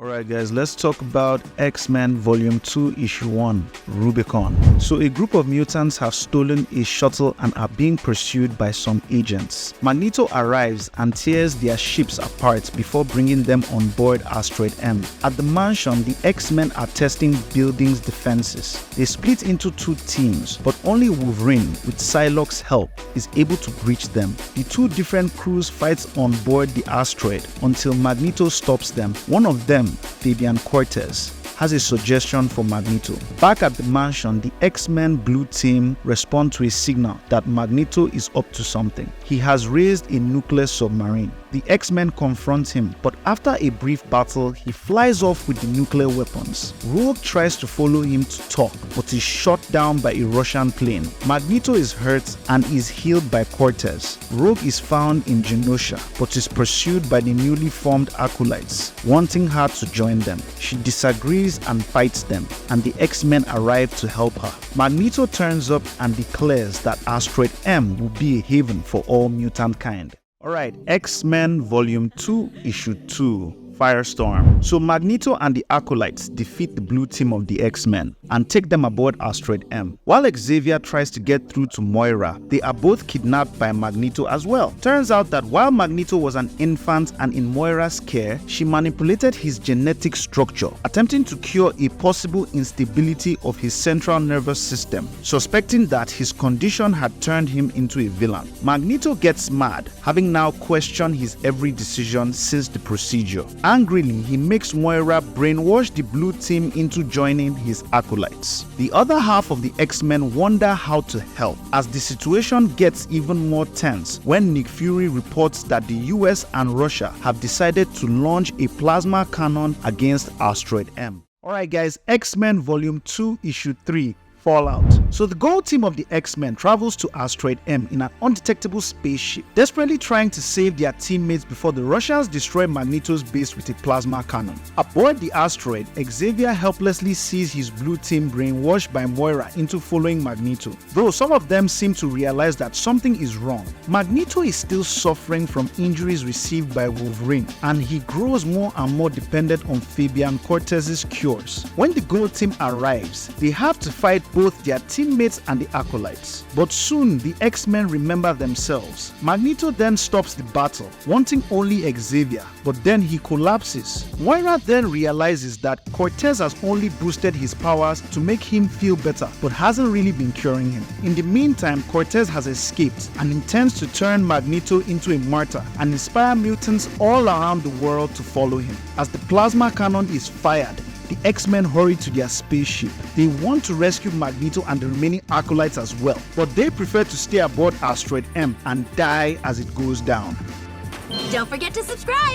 Alright guys, let's talk about X-Men Volume 2 Issue 1, Rubicon. So a group of mutants have stolen a shuttle and are being pursued by some agents. Magneto arrives and tears their ships apart before bringing them on board Asteroid M. At the mansion, the X-Men are testing buildings' defenses. They split into two teams, but only Wolverine, with Psylocke's help, is able to breach them. The two different crews fight on board the asteroid until Magneto stops them. One of them, Fabian Cortez, has a suggestion for Magneto. Back at the mansion, the X-Men Blue team respond to a signal that Magneto is up to something. He has raised a nuclear submarine. The X-Men confront him, but after a brief battle, he flies off with the nuclear weapons. Rogue tries to follow him to talk, but is shot down by a Russian plane. Magneto is hurt and is healed by Cortez. Rogue is found in Genosha, but is pursued by the newly formed Acolytes, wanting her to join them. She disagrees and fights them, and the X-Men arrive to help her. Magneto turns up and declares that Asteroid M will be a haven for all mutant kind. Alright, X-Men Volume 2 Issue 2, Firestorm. So Magneto and the Acolytes defeat the blue team of the X-Men and take them aboard Asteroid M. While Xavier tries to get through to Moira, they are both kidnapped by Magneto as well. Turns out that while Magneto was an infant and in Moira's care, she manipulated his genetic structure, attempting to cure a possible instability of his central nervous system, suspecting that his condition had turned him into a villain. Magneto gets mad, having now questioned his every decision since the procedure. Angrily, he makes Moira brainwash the blue team into joining his acolytes. The other half of the X-Men wonder how to help, as the situation gets even more tense when Nick Fury reports that the US and Russia have decided to launch a plasma cannon against Asteroid M. Alright guys, X-Men Volume 2 Issue 3, Fallout. So the gold team of the X-Men travels to Asteroid M in an undetectable spaceship, desperately trying to save their teammates before the Russians destroy Magneto's base with a plasma cannon. Aboard the asteroid, Xavier helplessly sees his blue team brainwashed by Moira into following Magneto, though some of them seem to realize that something is wrong. Magneto is still suffering from injuries received by Wolverine, and he grows more and more dependent on Fabian Cortez's cures. When the gold team arrives, they have to fight both their teammates and the acolytes. But soon the X-Men remember themselves. Magneto then stops the battle, wanting only Xavier, but then he collapses. Moira then realizes that Cortez has only boosted his powers to make him feel better, but hasn't really been curing him. In the meantime, Cortez has escaped and intends to turn Magneto into a martyr and inspire mutants all around the world to follow him. As the plasma cannon is fired, the X-Men hurry to their spaceship. They want to rescue Magneto and the remaining acolytes as well, but they prefer to stay aboard Asteroid M and die as it goes down. Don't forget to subscribe!